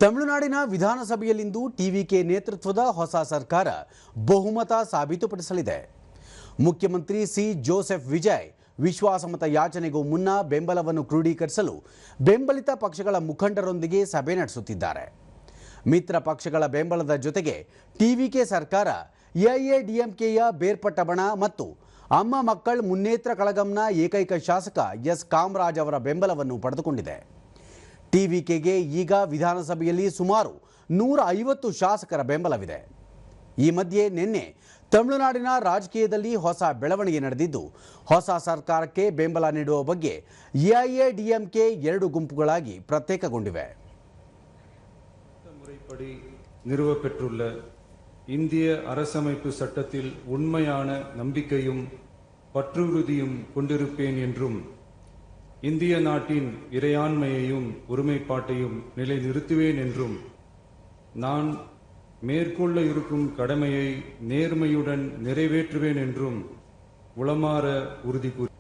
ತಮಿಳುನಾಡಿನ ವಿಧಾನಸಭೆಯಲ್ಲಿಂದು ಟಿವಿಕೆ ನೇತೃತ್ವದ ಹೊಸ ಸರ್ಕಾರ ಬಹುಮತ ಸಾಬೀತುಪಡಿಸಲಿದೆ. ಮುಖ್ಯಮಂತ್ರಿ ಸಿ ಜೋಸೆಫ್ ವಿಜಯ್ ವಿಶ್ವಾಸಮತ ಯಾಚನೆಗೂ ಮುನ್ನ ಬೆಂಬಲವನ್ನು ಕ್ರೋಢೀಕರಿಸಲು ಬೆಂಬಲಿತ ಪಕ್ಷಗಳ ಮುಖಂಡರೊಂದಿಗೆ ಸಭೆ ನಡೆಸುತ್ತಿದ್ದಾರೆ. ಮಿತ್ರ ಪಕ್ಷಗಳ ಬೆಂಬಲದ ಜೊತೆಗೆ ಟಿವಿಕೆ ಸರ್ಕಾರ ಎಐಎಡಿಎಂಕೆಯ ಬೇರ್ಪಟ್ಟ ಬಣ ಮತ್ತು ಅಮ್ಮ ಮಕ್ಕಳ್ ಮುನ್ನೇತ್ರ ಕಳಗಂನ ಏಕೈಕ ಶಾಸಕ ಎಸ್ ಕಾಮರಾಜ್ ಅವರ ಬೆಂಬಲವನ್ನು ಪಡೆದುಕೊಂಡಿದೆ. ಟಿವಿಕೆಗೆ ಈಗ ವಿಧಾನಸಭೆಯಲ್ಲಿ ಸುಮಾರು 150 ಶಾಸಕರ ಬೆಂಬಲವಿದೆ. ಈ ಮಧ್ಯೆ ನಿನ್ನೆ ತಮಿಳುನಾಡಿನ ರಾಜಕೀಯದಲ್ಲಿ ಹೊಸ ಬೆಳವಣಿಗೆ ನಡೆದಿದ್ದು, ಹೊಸ ಸರ್ಕಾರಕ್ಕೆ ಬೆಂಬಲ ನೀಡುವ ಬಗ್ಗೆ ಎಐಎಡಿಎಂಕೆ 2 ಗುಂಪುಗಳಾಗಿ ಪ್ರತ್ಯೇಕಗೊಂಡಿವೆ. முறைப்படி நிறுவப்பெற்றுள்ள இந்திய அரசமைப்பு சட்டத்தில் உண்மையான நம்பிக்கையும் பற்றுறுதியும் கொண்டிருப்பேன் என்றும் இந்திய நாட்டின் இறையாண்மையையும் ஒருமைப்பாட்டையும் நிலைநிறுத்துவேன் என்றும் நான் மேற்கொள்ள இருக்கும் கடமையை நேர்மையுடன் நிறைவேற்றுவேன் என்றும் உளமாற உறுதி கூறி